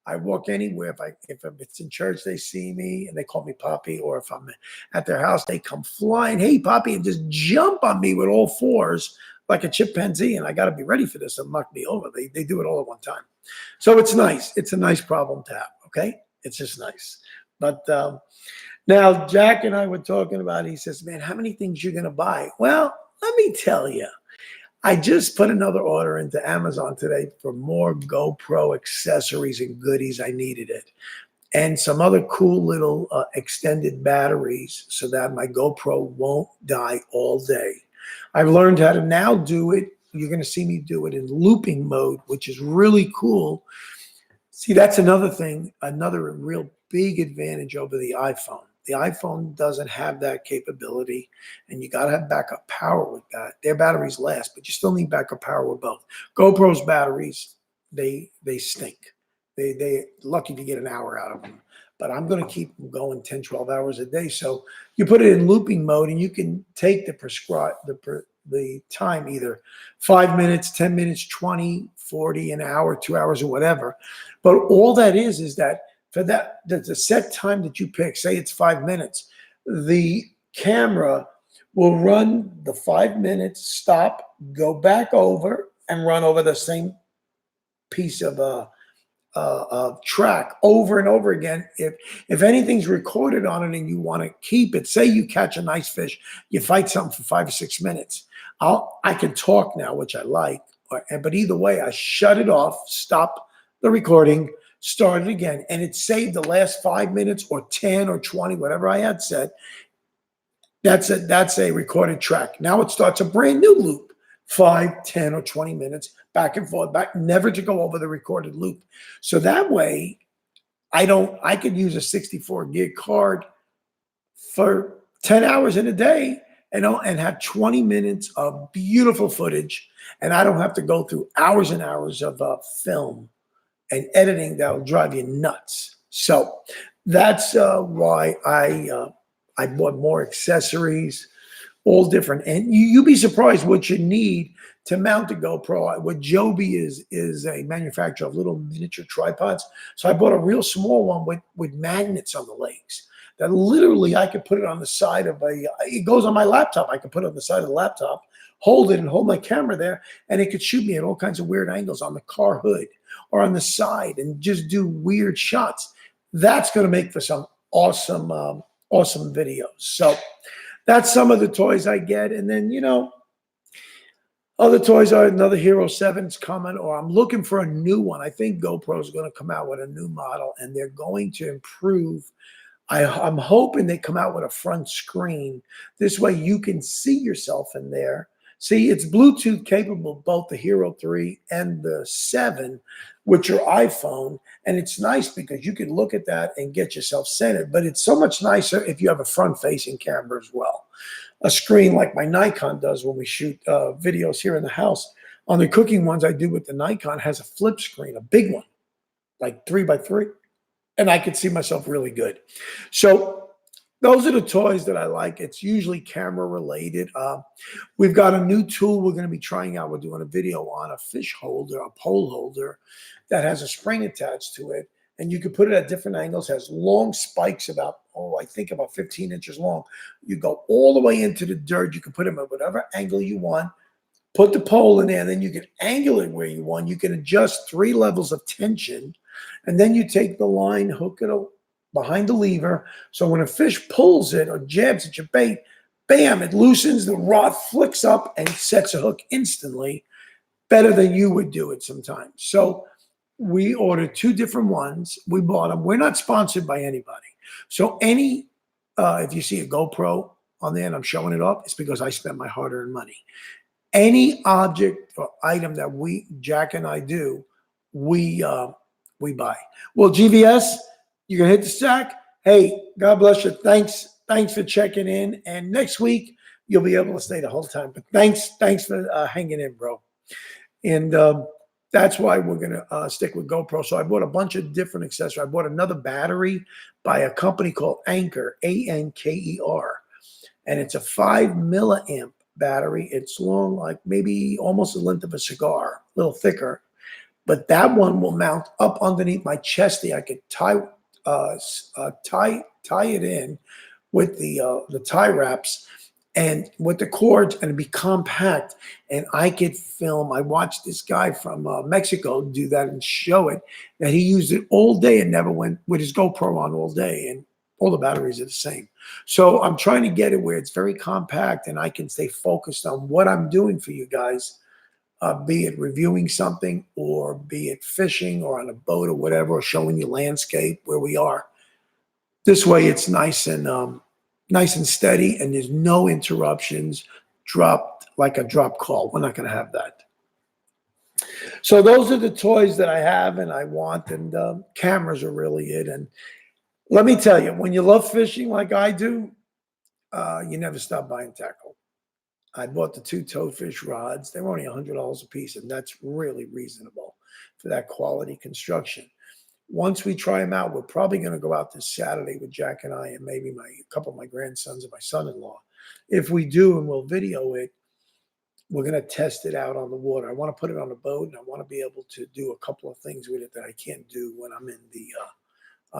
Speaker 1: I walk anywhere. If it's in church, they see me and they call me Poppy, or if I'm at their house, they come flying, "Hey, Poppy," and just jump on me with all fours like a chimpanzee. And I got to be ready for this and knock me over. They do it all at one time. So it's nice. It's a nice problem to have. Okay. It's just nice. But now Jack and I were talking about, he says, "Man, how many things you're going to buy?" Well, let me tell you. I just put another order into Amazon today for more GoPro accessories and goodies. I needed it. And some other cool little extended batteries so that my GoPro won't die all day. I've learned how to now do it. You're going to see me do it in looping mode, which is really cool. See, that's another thing, another real big advantage over the iPhone. The iPhone doesn't have that capability, and you got to have backup power with that. Their batteries last, but you still need backup power with both. GoPro's batteries, they stink. They lucky to get an hour out of them. But I'm going to keep them going 10, 12 hours a day. So you put it in looping mode, and you can take the time, either 5 minutes, 10 minutes, 20, 40, an hour, 2 hours, or whatever. But all that is that for the set time that you pick, say it's 5 minutes, the camera will run the 5 minutes, stop, go back over, and run over the same piece of track over and over again. If anything's recorded on it and you want to keep it, say you catch a nice fish, you fight something for 5 or 6 minutes. I can talk now, which I like, but either way, I shut it off, stop the recording, start it again, and it saved the last 5 minutes or 10 or 20, whatever I had set. That's a recorded track. Now it starts a brand new loop, 5, 10, or 20 minutes back and forth, back, never to go over the recorded loop. So that way, I could use a 64 gig card for 10 hours in a day and have 20 minutes of beautiful footage. And I don't have to go through hours and hours of film and editing that will drive you nuts. So that's why I bought more accessories, all different. And you'd be surprised what you need to mount a GoPro. What Joby is a manufacturer of little miniature tripods. So I bought a real small one with magnets on the legs that literally I could put it on the side of it goes on my laptop. I could put it on the side of the laptop, hold it and hold my camera there, and it could shoot me at all kinds of weird angles on the car hood or on the side and just do weird shots. That's going to make for some awesome, awesome videos. So that's some of the toys I get. And then, other toys are another Hero 7's coming, or I'm looking for a new one. I think GoPro is going to come out with a new model, and they're going to improve. I'm hoping they come out with a front screen. This way you can see yourself in there. See, it's Bluetooth capable, both the Hero 3 and the 7 with your iPhone. And it's nice because you can look at that and get yourself centered. But it's so much nicer if you have a front-facing camera as well. A screen like my Nikon does when we shoot videos here in the house. On the cooking ones I do with the Nikon has a flip screen, a big one, like 3x3. And I can see myself really good. So those are the toys that I like. It's usually camera related. We've got a new tool we're going to be trying out. We're doing a video on a fish holder, a pole holder that has a spring attached to it. And you can put it at different angles, has long spikes I think about 15 inches long. You go all the way into the dirt. You can put them at whatever angle you want. Put the pole in there, and then you can angle it where you want. You can adjust 3 levels of tension, and then you take the line, hook it behind the lever. So when a fish pulls it or jabs at your bait, bam, it loosens, the rod flicks up and sets a hook instantly, better than you would do it sometimes. So we ordered 2 different ones. We bought them. We're not sponsored by anybody. So if you see a GoPro on there and I'm showing it off, it's because I spent my hard-earned money. Any object or item that Jack and I do, we buy. Well, GVS, you can hit the stack. Hey, God bless you. Thanks for checking in. And next week you'll be able to stay the whole time. But thanks for hanging in, bro. And that's why we're gonna stick with GoPro. So I bought a bunch of different accessories. I bought another battery by a company called Anker, Anker, and it's a 5 milliamp battery. It's long, like maybe almost the length of a cigar, a little thicker. But that one will mount up underneath my chesty. I could tie it in with the tie wraps and with the cords, and it'd be compact. And I could film. I watched this guy from Mexico do that and show it. That he used it all day and never went with his GoPro on all day. And all the batteries are the same. So I'm trying to get it where it's very compact and I can stay focused on what I'm doing for you guys, be it reviewing something or be it fishing or on a boat or whatever, or showing you landscape where we are. This way it's nice and steady and there's no interruptions, dropped like a drop call. We're not going to have that. So those are the toys that I have and I want, and cameras are really it. And let me tell you, when you love fishing like I do, you never stop buying tackle. I bought the 2 toadfish rods. They were only $100 a piece, and that's really reasonable for that quality construction. Once we try them out, we're probably going to go out this Saturday with Jack and I and maybe a couple of my grandsons and my son-in-law. If we do, and we'll video it, we're going to test it out on the water. I want to put it on a boat, and I want to be able to do a couple of things with it that I can't do when I'm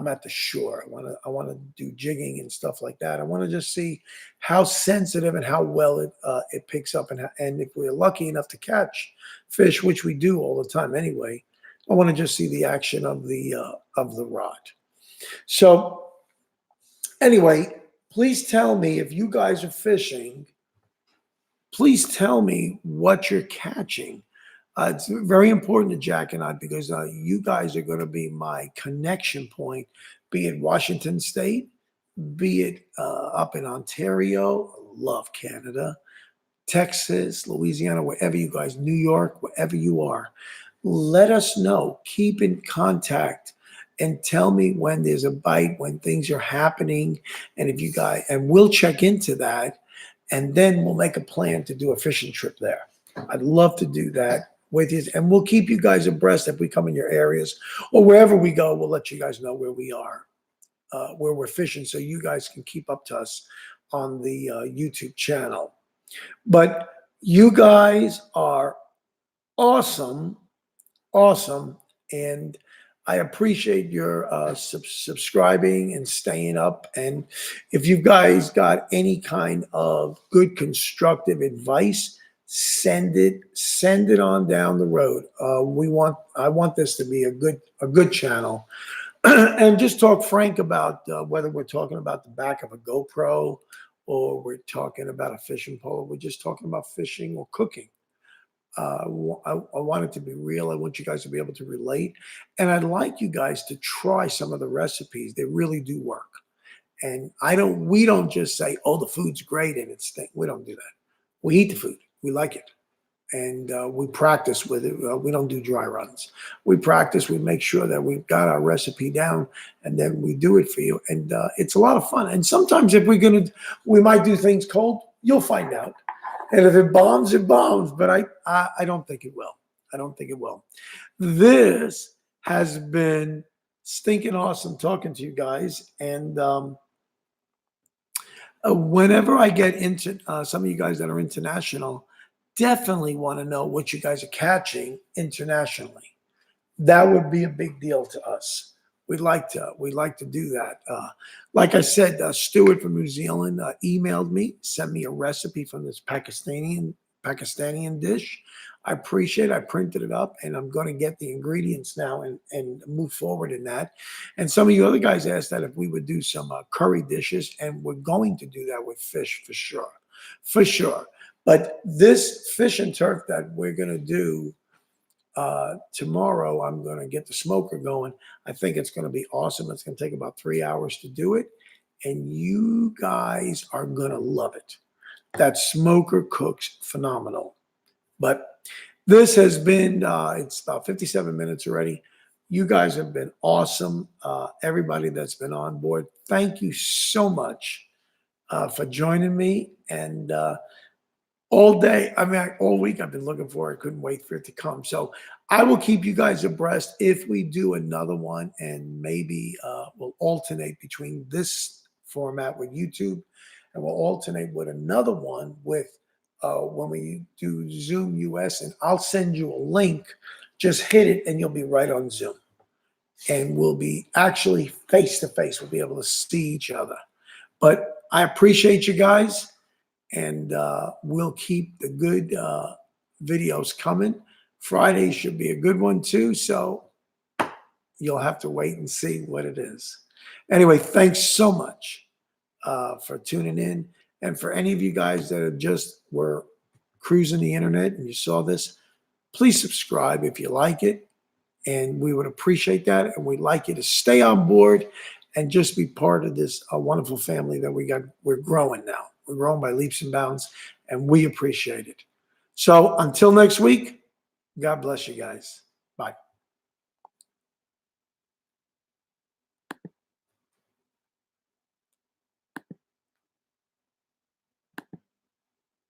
Speaker 1: at the shore. I want to do jigging and stuff like that. I want to just see how sensitive and how well it picks up, and if we're lucky enough to catch fish, which we do all the time anyway. I want to just see the action of the rod. So anyway, please tell me if you guys are fishing. Please tell me what you're catching. It's very important to Jack and I because you guys are going to be my connection point, be it Washington State, be it up in Ontario, love Canada, Texas, Louisiana, wherever you guys, New York, wherever you are, let us know. Keep in contact and tell me when there's a bite, when things are happening, and if you guys, and we'll check into that, and then we'll make a plan to do a fishing trip there. I'd love to do that with you, and we'll keep you guys abreast if we come in your areas or wherever we go. We'll let you guys know where we are, where we're fishing, so you guys can keep up to us on the YouTube channel. But you guys are awesome, awesome, and I appreciate your subscribing and staying up. And if you guys got any kind of good constructive advice, send it on down the road. I want this to be a good channel. And just talk frank about whether we're talking about the back of a GoPro or we're talking about a fishing pole. We're just talking about fishing or cooking. I want it to be real. I want you guys to be able to relate. And I'd like you guys to try some of the recipes. They really do work. And we don't just say, oh, the food's great and it's thing. We don't do that. We eat the food. We like it. And we practice with it. We don't do dry runs. We practice. We make sure that we've got our recipe down, and then we do it for you. And it's a lot of fun. And sometimes if we might do things cold. You'll find out. And if it bombs, it bombs. But I don't think it will. I don't think it will. This has been stinking awesome talking to you guys. And whenever I get into some of you guys that are international, definitely want to know what you guys are catching internationally. That would be a big deal to us. We'd like to do that. Like I said, Stuart from New Zealand emailed me, sent me a recipe from this Pakistani dish. I appreciate it. I printed it up, and I'm going to get the ingredients now and move forward in that. And some of you other guys asked that if we would do some curry dishes, and we're going to do that with fish for sure, for sure. But this fish and turf that we're going to do tomorrow, I'm going to get the smoker going. I think it's going to be awesome. It's going to take about 3 hours to do it. And you guys are going to love it. That smoker cooks phenomenal. But this has been, it's about 57 minutes already. You guys have been awesome. Everybody that's been on board, thank you so much for joining me. And all day, all week I've been looking for it. I couldn't wait for it to come. So I will keep you guys abreast if we do another one, and maybe we'll alternate between this format with YouTube, and we'll alternate with another one with when we do Zoom US, and I'll send you a link. Just hit it and you'll be right on Zoom. And we'll be actually face to face. We'll be able to see each other. But I appreciate you guys. And we'll keep the good videos coming. Friday should be a good one too, so you'll have to wait and see what it is. Anyway, thanks so much for tuning in. And for any of you guys that were cruising the internet and you saw this, please subscribe if you like it. And we would appreciate that. And we'd like you to stay on board and just be part of this wonderful family that we're growing now. We're growing by leaps and bounds, and we appreciate it. So until next week, God bless you guys.